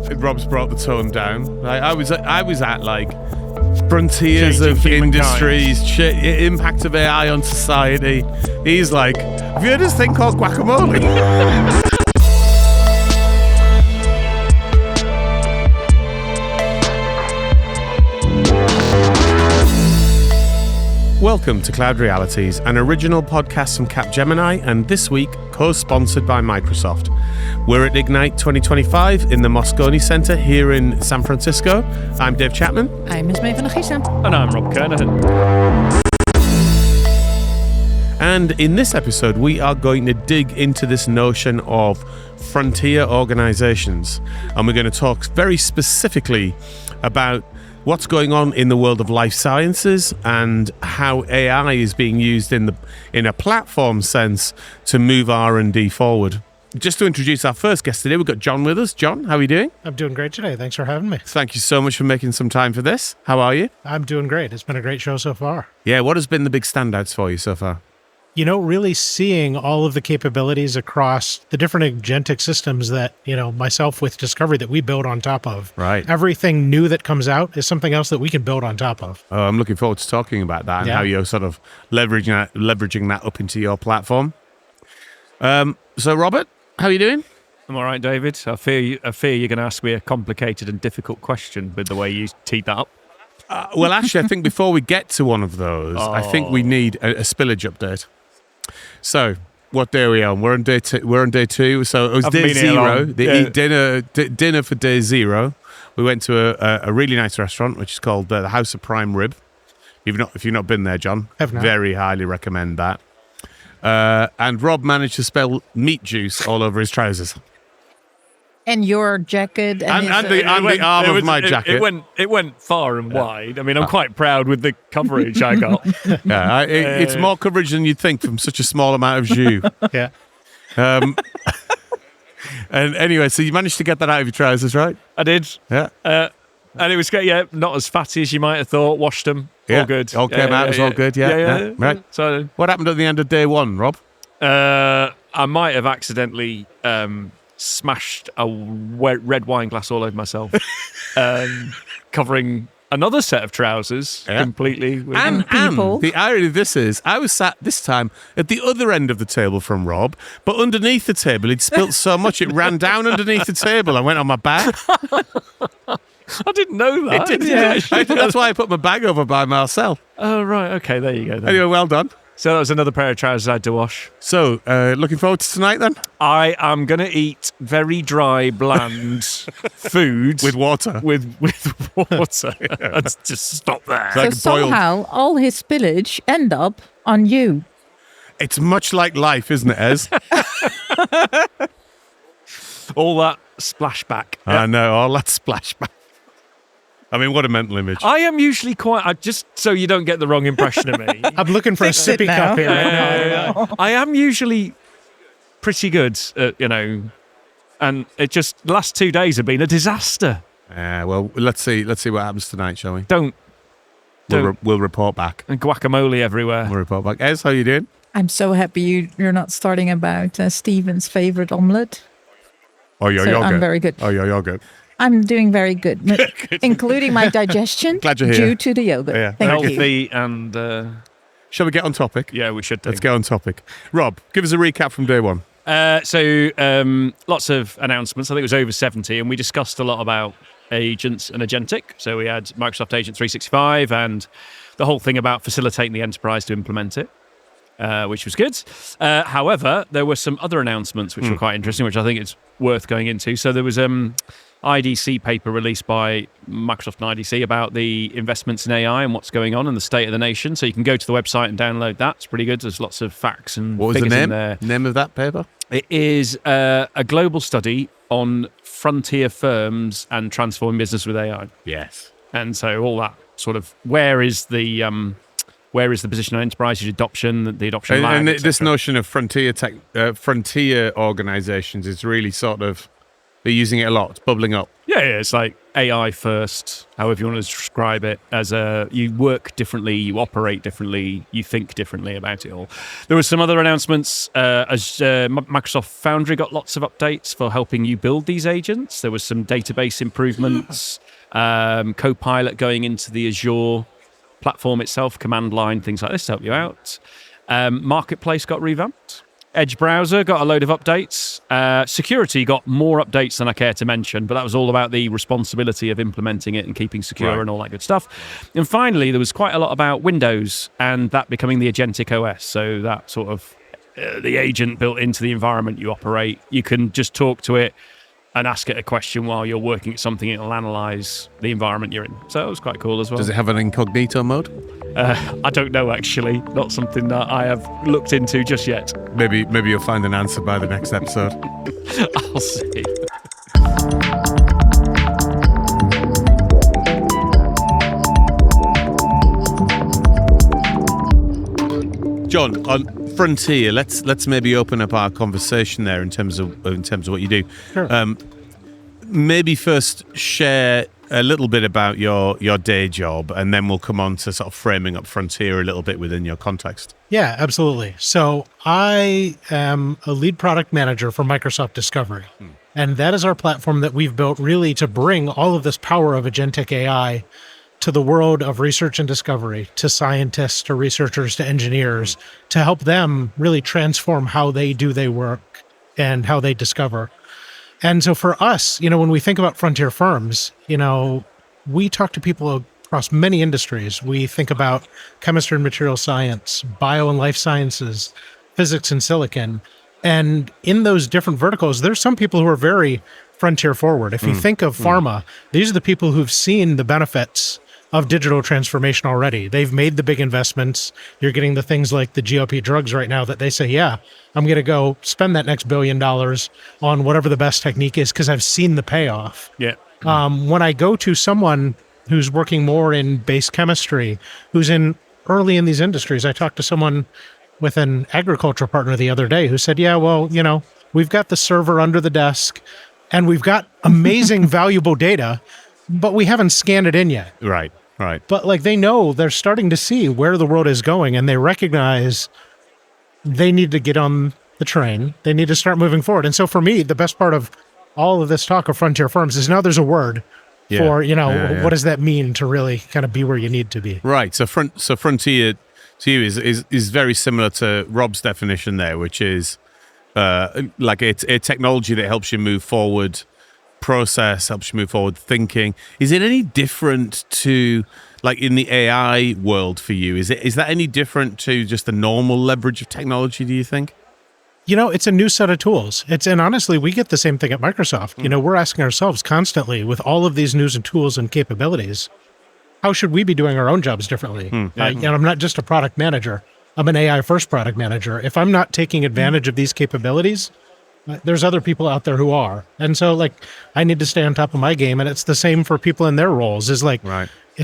Rob's brought the tone down. I was at like frontiers Changing of humankind. industries, impact of AI on society. He's like, have you heard of this thing called guacamole? Welcome to Cloud Realities, an original podcast from Capgemini, and this week co-sponsored by Microsoft. We're at Ignite 2025 in the Moscone Center here in San Francisco. I'm Dave Chapman. I'm Esmee and Rob. And I'm Rob Kernahan. And in this episode, we are going to dig into this notion of frontier organizations. And we're going to talk very specifically about what's going on in the world of life sciences and how AI is being used in a platform sense to move R&D forward. Just to introduce our first guest today, we've got John with us. John, how are you doing? I'm doing great today. Thanks for having me. Thank you so much for making some time for this. How are you? I'm doing great. It's been a great show so far. Yeah, what has been the big standouts for you so far? You know, really seeing all of the capabilities across the different agentic systems that, myself with Discovery that we build on top of. Right. Everything new that comes out is something else that we can build on top of. Oh, I'm looking forward to talking about that and how you're sort of leveraging that up into your platform. So, Robert, how are you doing? I'm all right, David. I fear you're going to ask me a complicated and difficult question with the way you teed that up. Well, actually, I think before we get to one of those, I think we need a spillage update. So, what day are we on? We're on day two. So it was I've day been here zero. long. They eat dinner for day zero. We went to a really nice restaurant, which is called the House of Prime Rib. If you've not been there, John, Have not. Very highly recommend that. And Rob managed to spill meat juice all over his trousers. And your jacket And the arm of my jacket. It went far and wide. I mean, I'm quite proud with the coverage I got. Yeah, it's more coverage than you'd think from such a small amount of jus. Yeah. And anyway, so you managed to get that out of your trousers, right? I did. Yeah. And it was good. Yeah, not as fatty as you might have thought. Washed them. Yeah. All good. All came out. It was all good. Yeah. Right. So What happened at the end of day one, Rob? I might have accidentally smashed a red wine glass all over myself, covering another set of trousers completely. With And people. the irony of this is, I was sat this time at the other end of the table from Rob, but underneath the table, he'd spilt so much it ran down underneath the table. I went on my back. I didn't know that. That's why I put my bag over by myself. Oh, right. Okay, there you go. Then. Anyway, well done. So that was another pair of trousers I had to wash. So, looking forward to tonight then? I am going to eat very dry, bland food. With water. With water. Let's just stop there. So like somehow all his spillage end up on you. It's much like life, isn't it, Ez? All that splashback. I know, all that splashback. I mean, what a mental image. I am usually just so you don't get the wrong impression of me. I'm looking for a Fix it sippy now. cup here right now. I am usually pretty good, and it just the last 2 days have been a disaster. Well, let's see what happens tonight, shall we? Don't We'll report back. and guacamole everywhere. We'll report back. Ez, how you doing? I'm so happy you're not starting about Stephen's favorite omelette. Oh, you're So good. I'm very good. Oh, you're good. I'm doing very good, including my digestion Glad you're here. due to the yogurt. Yeah. Thank you. Healthy and Shall we get on topic? yeah, we should do. Let's get on topic. Rob, give us a recap from day one. So lots of announcements. I think it was over 70, and we discussed a lot about agents and agentic. So we had Microsoft Agent 365 and the whole thing about facilitating the enterprise to implement it, which was good. However, there were some other announcements which were quite interesting, which I think it's worth going into. So there was IDC paper released by Microsoft and IDC about the investments in AI and what's going on and the state of the nation. So you can go to the website and download that. It's pretty good. There's lots of facts and What was the figures name? in there. Name of that paper? It is a global study on frontier firms and transforming business with AI. Yes. And so all that sort of where is the position on enterprise adoption, the adoption lag, And et this cetera. notion of frontier organizations is really sort of, they're using it a lot. It's bubbling up. Yeah, it's like AI first, however you want to describe it, as you work differently, you operate differently, you think differently about it all. There were some other announcements, as Microsoft Foundry got lots of updates for helping you build these agents. There was some database improvements, Copilot going into the Azure platform itself, command line, things like this to help you out. Marketplace got revamped. Edge browser got a load of updates. Security got more updates than I care to mention, but that was all about the responsibility of implementing it and keeping secure and all that good stuff. And finally, there was quite a lot about Windows and that becoming the agentic OS. So that sort of the agent built into the environment you operate. You can just talk to it and ask it a question while you're working at something. It'll analyze the environment you're in. So it was quite cool as well. Does it have an incognito mode? I don't know, actually. Not something that I have looked into just yet. Maybe you'll find an answer by the next episode. I'll see. John, on Frontier, let's maybe open up our conversation there in terms of what you do. Sure. Maybe first share a little bit about your day job, and then we'll come on to sort of framing up Frontier a little bit within your context. Yeah, absolutely. So I am a lead product manager for Microsoft Discovery. And that is our platform that we've built really to bring all of this power of agentic AI to the world of research and discovery, to scientists, to researchers, to engineers, to help them really transform how they do their work and how they discover. And so for us, when we think about frontier firms, we talk to people across many industries. We think about chemistry and material science, bio and life sciences, physics and silicon. And in those different verticals, there's some people who are very frontier forward. If you think of pharma, these are the people who've seen the benefits of digital transformation already. They've made the big investments. You're getting the things like the GLP drugs right now that they say, yeah, I'm going to go spend that next $1 billion on whatever the best technique is because I've seen the payoff. Yeah. When I go to someone who's working more in base chemistry, who's early in these industries, I talked to someone with an agriculture partner the other day who said, yeah, well, we've got the server under the desk and we've got amazing valuable data, but we haven't scanned it in yet. Right. But they know, they're starting to see where the world is going, and they recognize they need to get on the train. They need to start moving forward. And so for me, the best part of all of this talk of frontier firms is now there's a word for, what does that mean to really kind of be where you need to be? Right. So frontier to you is very similar to Rob's definition there, which is like it's a technology that helps you move forward, process, helps you move forward thinking. Is it any different to, like, in the AI world for you? Is that any different to just the normal leverage of technology, do you think? It's a new set of tools. And honestly, we get the same thing at Microsoft. We're asking ourselves constantly with all of these news and tools and capabilities, how should we be doing our own jobs differently? I'm not just a product manager. I'm an AI first product manager. If I'm not taking advantage of these capabilities, there's other people out there who are. And so I need to stay on top of my game. And it's the same for people in their roles It's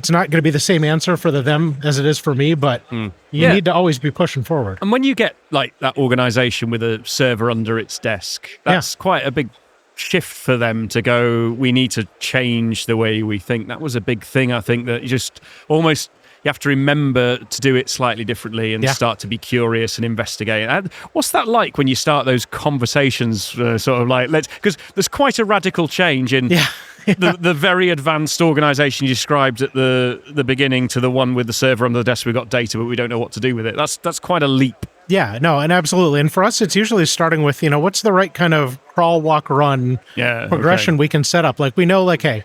not going to be the same answer for them as it is for me, but you need to always be pushing forward. And when you get that organization with a server under its desk, that's quite a big shift for them to go, we need to change the way we think. That was a big thing, I think, that you just almost... You have to remember to do it slightly differently and start to be curious and investigate. And what's that like when you start those conversations, because there's quite a radical change in the very advanced organization you described at the beginning to the one with the server under the desk. We've got data, but we don't know what to do with it. That's quite a leap. Yeah, no, and absolutely. And for us, it's usually starting with, what's the right kind of crawl, walk, run progression we can set up. We know, hey,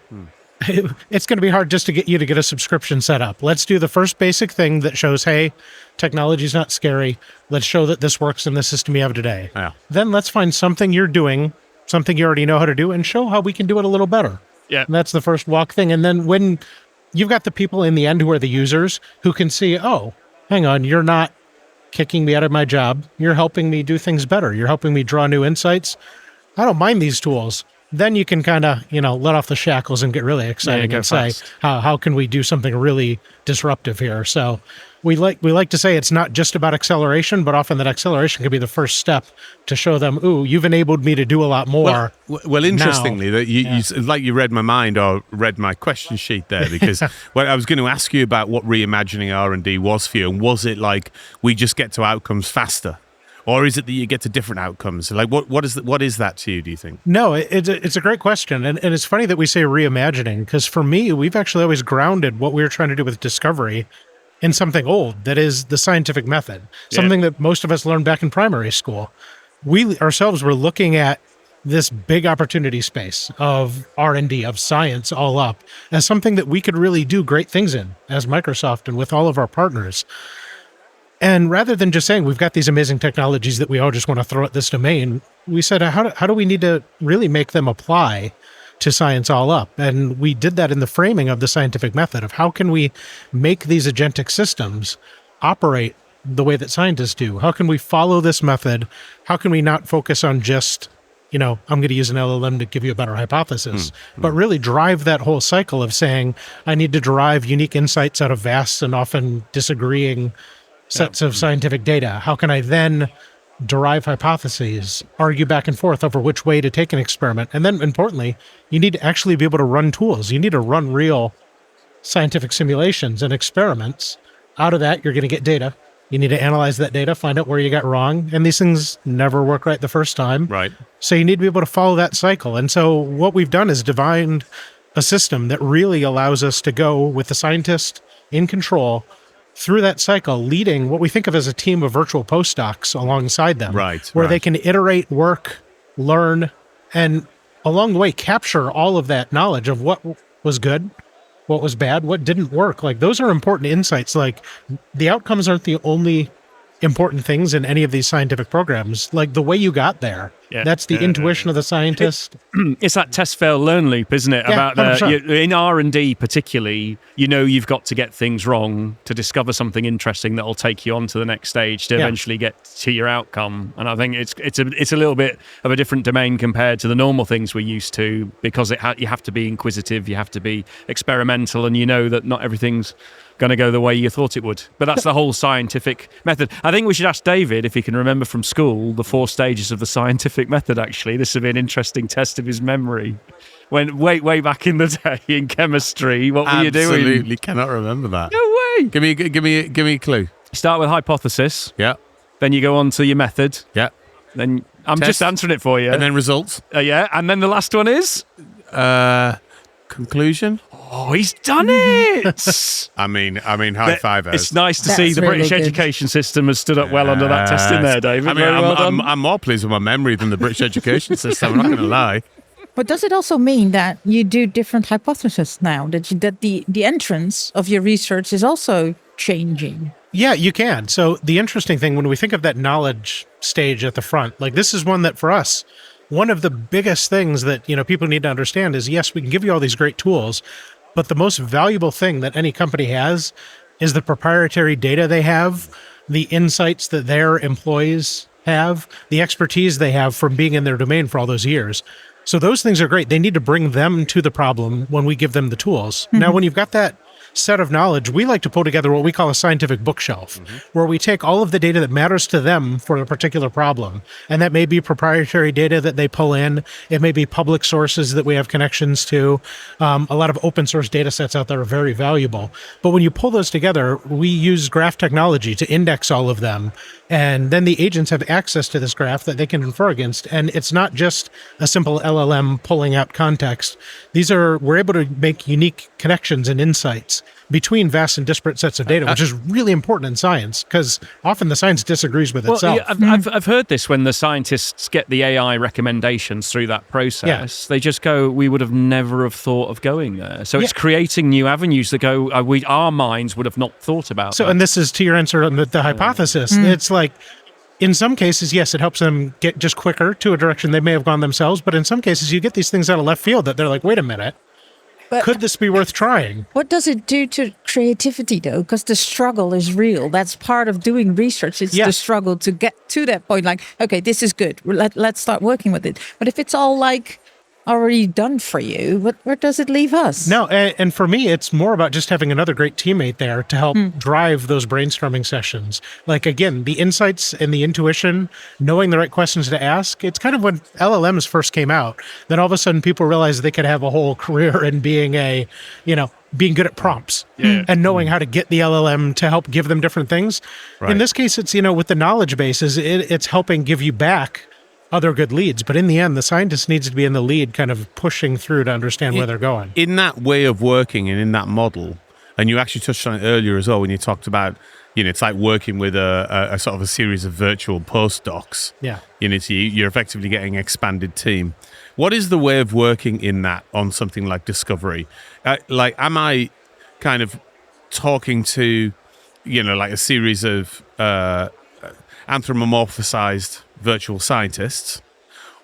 it's going to be hard just to get you to get a subscription set up. Let's do the first basic thing that shows, hey, technology's not scary. Let's show that this works in the system you have today. Yeah. Then let's find something you're doing, something you already know how to do, and show how we can do it a little better. Yeah. And that's the first walk thing. And then when you've got the people in the end who are the users who can see, oh, hang on, you're not kicking me out of my job. You're helping me do things better. You're helping me draw new insights. I don't mind these tools. Then you can kind of, let off the shackles and get really excited and say, how can we do something really disruptive here? So we like to say it's not just about acceleration, but often that acceleration could be the first step to show them, ooh, you've enabled me to do a lot more. Well, interestingly, now. that you read my mind or read my question sheet there, because well, I was going to ask you about what reimagining R&D was for you, and was it like we just get to outcomes faster, or is it that you get to different outcomes? Like what is that to you? Do you think? No, it's a great question, and it's funny that we say reimagining, because for me, we've actually always grounded what we were trying to do with discovery in something old, that is the scientific method, something that most of us learned back in primary school. We ourselves were looking at this big opportunity space of R&D, of science all up, as something that we could really do great things in as Microsoft and with all of our partners. And rather than just saying we've got these amazing technologies that we all just want to throw at this domain, we said, how do we need to really make them apply to science all up? And we did that in the framing of the scientific method of how can we make these agentic systems operate the way that scientists do? How can we follow this method? How can we not focus on just, I'm going to use an LLM to give you a better hypothesis, but really drive that whole cycle of saying, I need to derive unique insights out of vast and often disagreeing sets of scientific data. How can I then derive hypotheses, argue back and forth over which way to take an experiment? And then importantly, you need to actually be able to run tools. You need to run real scientific simulations and experiments. Out of that, you're going to get data. You need to analyze that data, find out where you got wrong. And these things never work right the first time. Right. So you need to be able to follow that cycle. And so what we've done is designed a system that really allows us to go with the scientist in control through that cycle, leading what we think of as a team of virtual postdocs alongside them, where they can iterate, work, learn, and along the way capture all of that knowledge of what was good, what was bad, what didn't work. Like, those are important insights. Like, the outcomes aren't the only important things in any of these scientific programs. Like, the way you got there, that's the intuition of the scientist. It's that test, fail, learn loop, isn't it? Yeah, About in R&D particularly, you've got to get things wrong to discover something interesting that will take you on to the next stage to eventually get to your outcome. And I think it's a little bit of a different domain compared to the normal things we're used to, because you have to be inquisitive, you have to be experimental, and that not everything's going to go the way you thought it would. But that's the whole scientific method. I think we should ask David if he can remember from school the 4 stages of the scientific method, actually. This would be an interesting test of his memory. When way back in the day in chemistry, what were you doing? Absolutely cannot remember that. No way. Give me a clue. You start with hypothesis. Yeah. Then you go on to your method. Yeah. Then I'm Test. just answering it for you. And then results. Yeah. And then the last one is? Conclusion. Oh, he's done it! I mean, high five. It's nice to That's see the really British good. education system has stood up well under that test in there, David. I mean, Very well done. I'm more pleased with my memory than the British education system. I'm not going to lie. But does it also mean that you do different hypotheses now? That the entrance of your research is also changing? Yeah, you can. So the interesting thing, when we think of that knowledge stage at the front, like, this is one that for us, one of the biggest things that people need to understand is, yes, we can give you all these great tools, but the most valuable thing that any company has is the proprietary data they have, the insights that their employees have, the expertise they have from being in their domain for all those years. So those things are great. They need to bring them to the problem when we give them the tools. Now, when you've got that set of knowledge, we like to pull together what we call a scientific bookshelf, where we take all of the data that matters to them for a particular problem. And that may be proprietary data that they pull in. It may be public sources that we have connections to. A lot of open source data sets out there are very valuable. But when you pull those together, we use graph technology to index all of them. And then the agents have access to this graph that they can infer against. And it's not just a simple LLM pulling out context. We're able to make unique connections and insights between vast and disparate sets of data, which is really important in science, because often the science disagrees with itself. Yeah, I've heard this when the scientists get the AI recommendations through that process. They just go, we would have never have thought of going there. So it's creating new avenues that go, our minds would have not thought about. So, that. and this is to your answer on the hypothesis. It's like, in some cases, yes, it helps them get just quicker to a direction they may have gone themselves. But in some cases, you get these things out of left field that they're like, wait a minute, But could this be worth trying? what does it do to creativity, though? Because the struggle is real. That's part of doing research. It's the struggle to get to that point. Like, okay, this is good. Let's start working with it. But if it's all like, already done for you, where does it leave us? No, and for me, it's more about just having another great teammate there to help drive those brainstorming sessions. Like, again, the insights and the intuition, knowing the right questions to ask. It's kind of when LLMs first came out, then all of a sudden people realized they could have a whole career in being being good at prompts and knowing how to get the LLM to help give them different things. Right. In this case, it's, with the knowledge bases, it's helping give you back other good leads. But in the end, the scientist needs to be in the lead, kind of pushing through to understand where they're going. In that way of working and in that model, and you actually touched on it earlier as well when you talked about, it's like working with a sort of a series of virtual postdocs. Yeah. You're effectively getting expanded team. What is the way of working in that on something like discovery? Am I kind of talking to, like a series of anthropomorphized virtual scientists,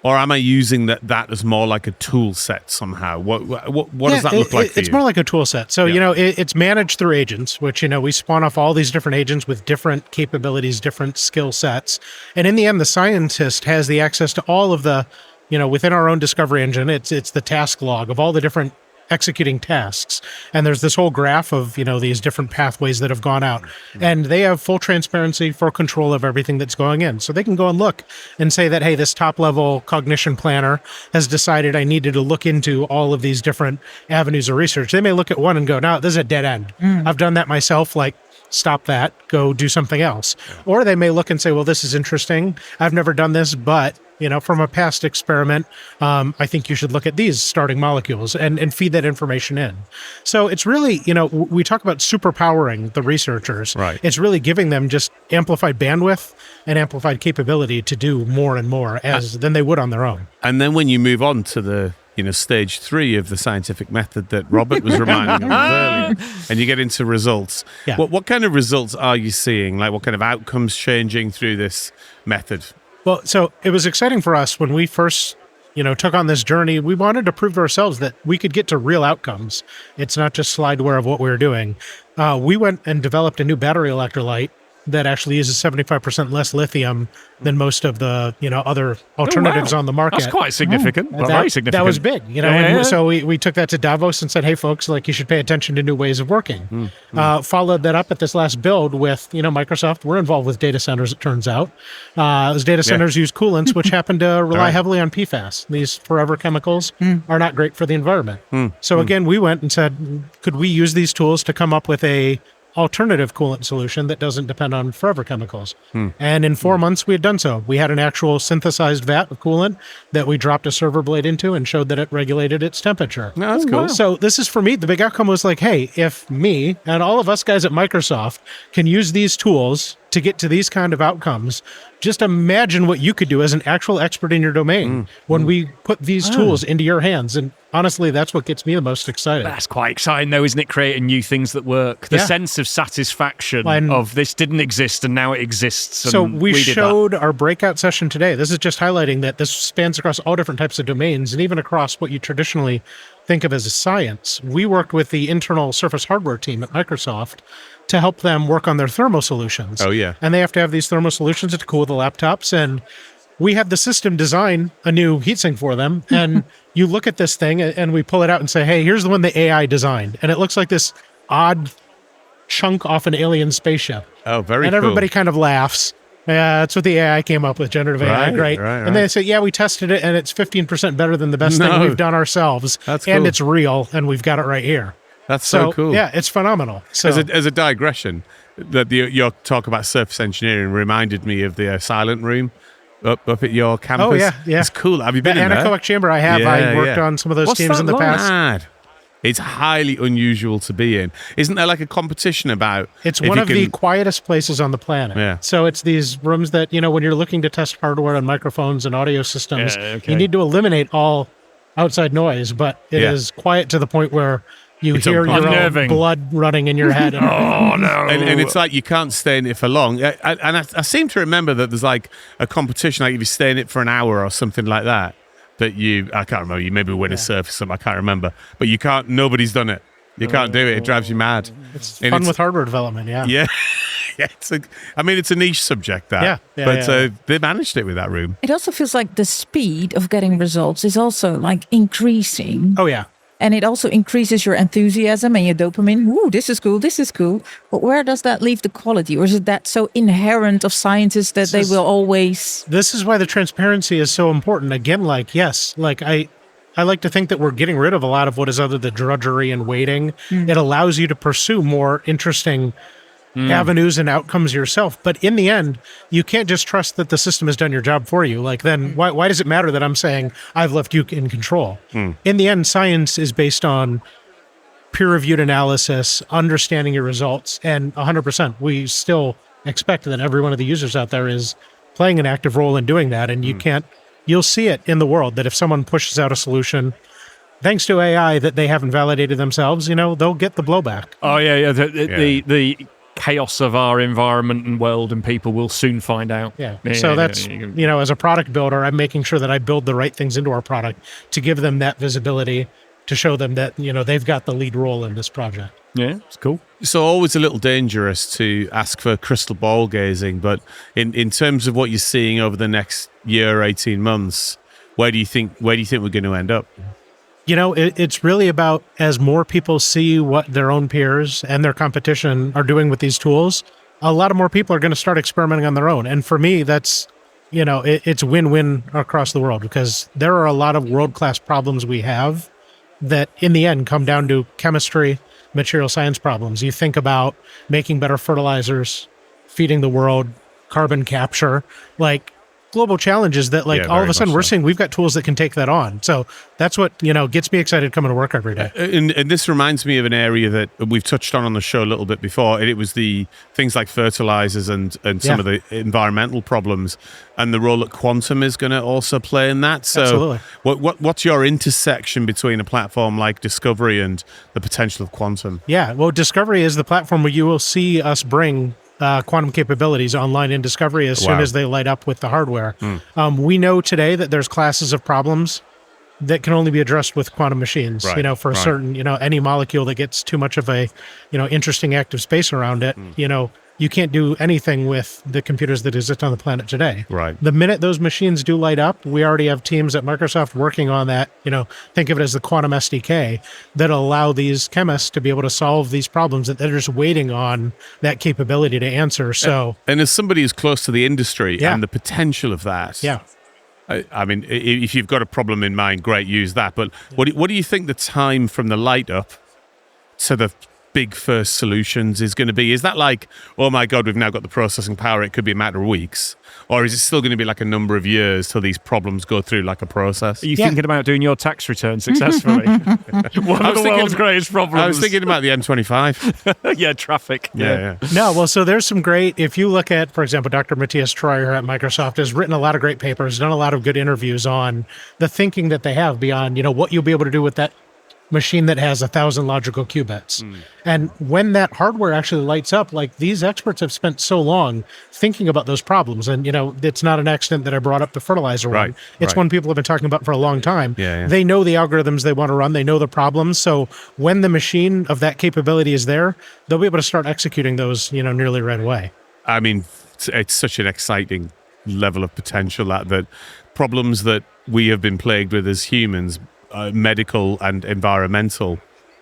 or am I using that as more like a tool set somehow? What does that look like for you? It's more like a tool set. So, it's managed through agents, which, we spawn off all these different agents with different capabilities, different skill sets. And in the end, the scientist has the access to all of the, within our own discovery engine, it's the task log of all the different executing tasks. And there's this whole graph of, these different pathways that have gone out. And they have full transparency for control of everything that's going in. So they can go and look and say that, hey, this top level cognition planner has decided I needed to look into all of these different avenues of research. They may look at one and go, no, this is a dead end. I've done that myself. Like, stop that, go do something else. Or they may look and say, well, this is interesting. I've never done this, but from a past experiment, I think you should look at these starting molecules and feed that information in. So it's really, we talk about superpowering the researchers. Right. It's really giving them just amplified bandwidth and amplified capability to do more and more than they would on their own. And then when you move on to the stage 3 of the scientific method that Robert was reminding us earlier, and you get into results. Yeah. What kind of results are you seeing? Like, what kind of outcomes changing through this method? Well, so it was exciting for us when we first, took on this journey. We wanted to prove to ourselves that we could get to real outcomes. It's not just slideware of what we were doing. We went and developed a new battery electrolyte that actually uses 75% less lithium than most of the, other alternatives on the market. That's quite significant. Very significant. That was big, and so we took that to Davos and said, hey, folks, like, you should pay attention to new ways of working. Followed that up at this last build with, Microsoft. We're involved with data centers, it turns out. Those data centers use coolants, which happen to rely heavily on PFAS. These forever chemicals are not great for the environment. So again, we went and said, could we use these tools to come up with a alternative coolant solution that doesn't depend on forever chemicals. And in 4 months, we had done so. We had an actual synthesized vat of coolant that we dropped a server blade into and showed that it regulated its temperature. No, that's cool. Wow. So this is, for me, the big outcome was like, hey, if me and all of us guys at Microsoft can use these tools to get to these kind of outcomes, just imagine what you could do as an actual expert in your domain when we put these tools into your hands. And honestly, that's what gets me the most excited. That's quite exciting, though, isn't it? Creating new things that work. The sense of satisfaction of this didn't exist and now it exists. And so we showed our breakout session today. This is just highlighting that this spans across all different types of domains and even across what you traditionally think of as a science. We worked with the internal Surface hardware team at Microsoft to help them work on their thermal solutions. Oh, yeah. And they have to have these thermal solutions to cool the laptops. And we had the system design a new heatsink for them. And you look at this thing and we pull it out and say, hey, here's the one the AI designed. And it looks like this odd chunk off an alien spaceship. Oh, very cool. And everybody kind of laughs. Yeah, that's what the AI came up with, generative AI, great. And they say, yeah, we tested it and it's 15% better than the best thing we've done ourselves. That's and cool. It's real and we've got it right here. That's so cool. Yeah, it's phenomenal. So as a digression, that your talk about surface engineering reminded me of the silent room up at your campus. Oh, yeah. It's cool. Have you been in there? Anechoic chamber I have. I worked on some of those teams in the past. Mad. It's highly unusual to be in. Isn't there like a competition about... It's one of the quietest places on the planet. Yeah. So it's these rooms that, when you're looking to test hardware and microphones and audio systems, you need to eliminate all outside noise, but it is quiet to the point where you hear your own blood running in your head. Oh, no. And it's like you can't stay in it for long. And I seem to remember that there's like a competition, like if you stay in it for an hour or something like that, I can't remember, you maybe win a surface, I can't remember. But you can't, nobody's done it. You can't do it. It drives you mad. It's fun with hardware development, yeah. Yeah. it's a niche subject, that. They managed it with that room. It also feels like the speed of getting results is also like increasing. Oh, yeah. And it also increases your enthusiasm and your dopamine. Ooh, this is cool. This is cool. But where does that leave the quality? Or is it that so inherent of scientists that they will always... This is why the transparency is so important. Again, I like to think that we're getting rid of a lot of what is other the drudgery and waiting. It allows you to pursue more interesting avenues and outcomes yourself. But in the end, you can't just trust that the system has done your job for you. Like, then why does it matter that I'm saying I've left you in control? In the end, science is based on peer-reviewed analysis, understanding your results, and 100%. We still expect that every one of the users out there is playing an active role in doing that. And you'll see it in the world that if someone pushes out a solution, thanks to AI that they haven't validated themselves, they'll get the blowback. Oh, yeah. The chaos of our environment and world and people will soon find out. So that's, as a product builder, I'm making sure that I build the right things into our product to give them that visibility, to show them that, they've got the lead role in this project. Yeah, it's cool. So always a little dangerous to ask for crystal ball gazing, but in terms of what you're seeing over the next year, 18 months, where do you think we're going to end up? It's really about, as more people see what their own peers and their competition are doing with these tools, a lot of more people are going to start experimenting on their own. And for me, that's, it's win-win across the world, because there are a lot of world-class problems we have that in the end come down to chemistry, material science problems. You think about making better fertilizers, feeding the world, carbon capture, like global challenges that all of a sudden we're seeing we've got tools that can take that on. So that's what, gets me excited coming to work every day. And this reminds me of an area that we've touched on the show a little bit before. It was the things like fertilizers and some of the environmental problems, and the role that quantum is going to also play in that. So absolutely. What's your intersection between a platform like Discovery and the potential of quantum? Yeah, well, Discovery is the platform where you will see us bring quantum capabilities online in Discovery as soon as they light up with the hardware. We know today that there's classes of problems that can only be addressed with quantum machines. For a certain, any molecule that gets too much of a, interesting active space around it, you can't do anything with the computers that exist on the planet today. Right. The minute those machines do light up, we already have teams at Microsoft working on that. Think of it as the quantum SDK that allow these chemists to be able to solve these problems that they're just waiting on that capability to answer. So, and as somebody who's close to the industry and the potential of that, I mean, if you've got a problem in mind, great, use that. But what do you think the time from the light up to the big first solutions is going to be? Is that like, oh my God, we've now got the processing power, it could be a matter of weeks? Or is it still going to be like a number of years till these problems go through like a process? Are you thinking about doing your tax return successfully? One of the world's greatest problems. I was thinking about the M25. Yeah, traffic. Yeah. No, well, so there's some great, if you look at, for example, Dr. Matthias Treuer at Microsoft has written a lot of great papers, done a lot of good interviews on the thinking that they have beyond, what you'll be able to do with that machine that has 1,000 logical qubits. And when that hardware actually lights up, like these experts have spent so long thinking about those problems. And, it's not an accident that I brought up the fertilizer one. It's one people have been talking about for a long time. They know the algorithms they want to run. They know the problems. So when the machine of that capability is there, they'll be able to start executing those, nearly right away. I mean, it's such an exciting level of potential that problems that we have been plagued with as humans, medical and environmental,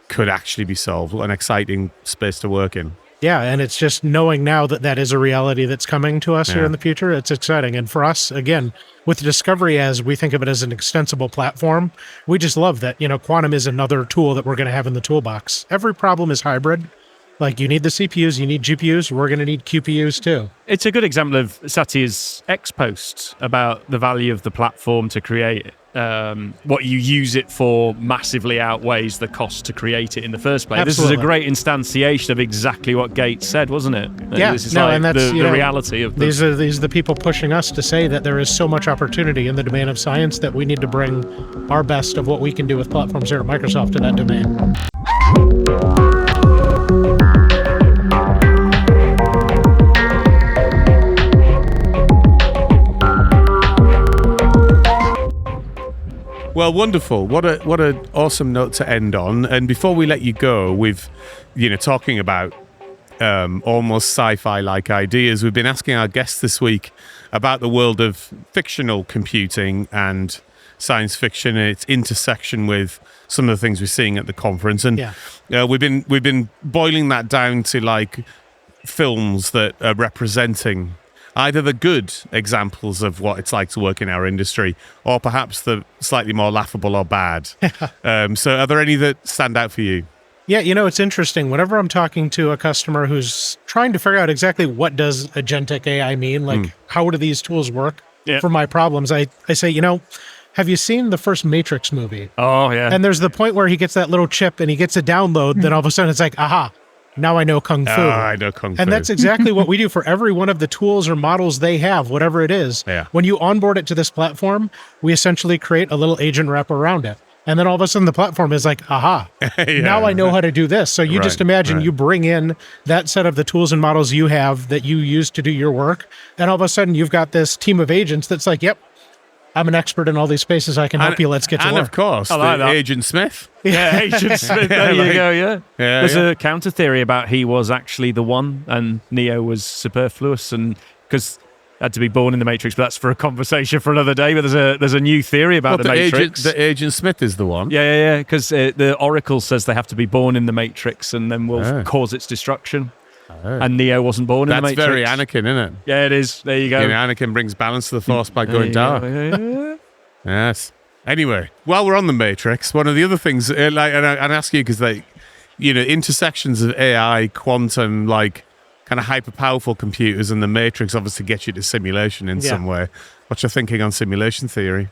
could actually be solved. An exciting space to work in. Yeah, and it's just knowing now that that is a reality that's coming to us here in the future. It's exciting. And for us, again, with Discovery, as we think of it as an extensible platform, we just love that, quantum is another tool that we're going to have in the toolbox. Every problem is hybrid. Like, you need the CPUs, you need GPUs, we're going to need QPUs too. It's a good example of Satya's X post about the value of the platform to create what you use it for massively outweighs the cost to create it in the first place. Absolutely. This is a great instantiation of exactly what Gates said, wasn't it? Yeah, this is and that's the reality of these are the people pushing us to say that there is so much opportunity in the domain of science that we need to bring our best of what we can do with platforms here at Microsoft to that domain. Well, wonderful. What an awesome note to end on. And before we let you go, with talking about almost sci-fi like ideas. We've been asking our guests this week about the world of fictional computing and science fiction and its intersection with some of the things we're seeing at the conference. And we've been boiling that down to like films that are representing either the good examples of what it's like to work in our industry, or perhaps the slightly more laughable or bad. So are there any that stand out for you? Yeah, it's interesting. Whenever I'm talking to a customer who's trying to figure out exactly what does agentic AI mean, like how do these tools work for my problems, I say, have you seen the first Matrix movie? Oh, yeah. And there's the point where he gets that little chip and he gets a download, then all of a sudden it's like, aha, now I know Kung Fu. I know Kung Fu. And that's exactly what we do for every one of the tools or models they have, whatever it is. Yeah. When you onboard it to this platform, we essentially create a little agent wrap around it. And then all of a sudden the platform is like, aha, now I know how to do this. So you just imagine you bring in that set of the tools and models you have that you use to do your work. And all of a sudden you've got this team of agents that's like, yep, I'm an expert in all these spaces. I can help you. Let's get to work. And of course, Agent Smith. Yeah, Agent Smith. There you go, yeah. There's a counter theory about he was actually the one and Neo was superfluous, and because had to be born in the Matrix, but that's for a conversation for another day. But there's a new theory about the Matrix. The Agent Smith is the one. Yeah, because the Oracle says they have to be born in the Matrix and then will cause its destruction. And Neo wasn't born in the Matrix. That's very Anakin, isn't it? Yeah, it is. There you go. Anakin brings balance to the Force by going dark. Yes. Anyway, while we're on the Matrix, one of the other things, and I ask you because intersections of AI, quantum, like kind of hyper powerful computers, and the Matrix obviously get you to simulation in some way. What's your thinking on simulation theory?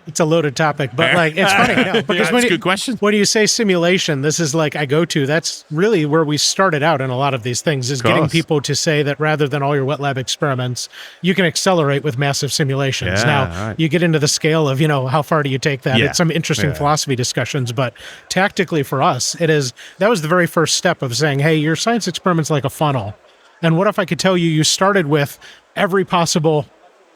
It's a loaded topic, but it's funny because that's a good question. When you say simulation, this is like that's really where we started out in a lot of these things, is getting people to say that rather than all your wet lab experiments, you can accelerate with massive simulations. You get into the scale of, how far do you take that? It's some interesting philosophy discussions, but tactically for us, that was the very first step of saying, hey, your science experiment's like a funnel. And what if I could tell you started with every possible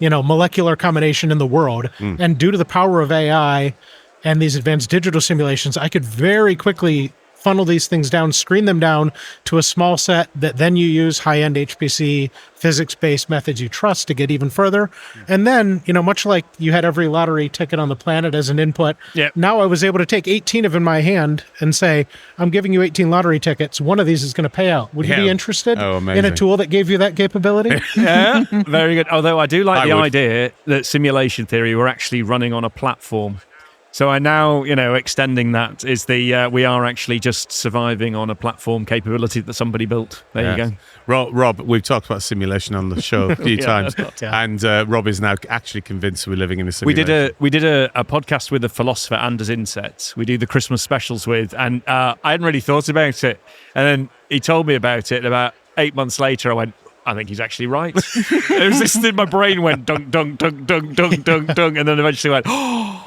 molecular combination in the world. And due to the power of AI and these advanced digital simulations, I could very quickly funnel these things down, screen them down to a small set that then you use high-end HPC physics-based methods you trust to get even further. And then, much like you had every lottery ticket on the planet as an input, now I was able to take 18 of them in my hand and say, I'm giving you 18 lottery tickets. One of these is going to pay out. Would you be interested in a tool that gave you that capability? Yeah, very good. Although I do like the idea that simulation theory, we're actually running on a platform. So I now, extending that is we are actually just surviving on a platform capability that somebody built. There you go. Rob, we've talked about simulation on the show a few times, and Rob is now actually convinced we're living in a simulation. We did a podcast with a philosopher, Anders Inset. We do the Christmas specials with, and I hadn't really thought about it. And then he told me about it. About 8 months later, I went, I think he's actually right. It was this, my brain went dunk, dunk, dunk, dunk, dunk, dunk, dunk, and then eventually went, oh.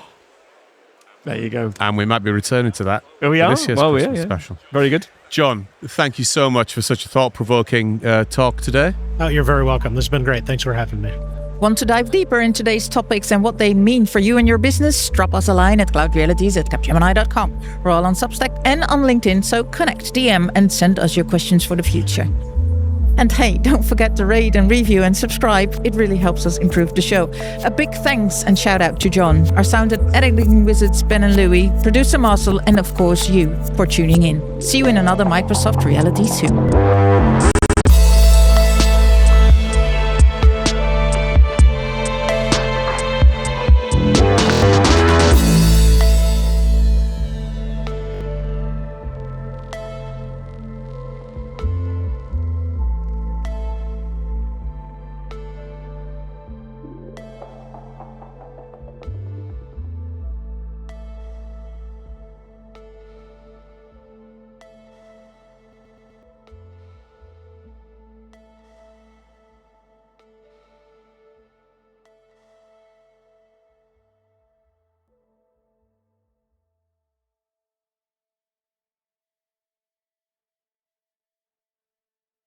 There you go. And we might be returning to that. Oh, we are? This year's Christmas special. Very good. John, thank you so much for such a thought-provoking talk today. Oh, you're very welcome. This has been great. Thanks for having me. Want to dive deeper in today's topics and what they mean for you and your business? Drop us a line at cloudrealities@capgemini.com. We're all on Substack and on LinkedIn, so connect, DM, and send us your questions for the future. And hey, don't forget to rate and review and subscribe. It really helps us improve the show. A big thanks and shout out to John, our sound and editing wizards Ben and Louie, producer Marcel, and of course you for tuning in. See you in another Microsoft Reality soon.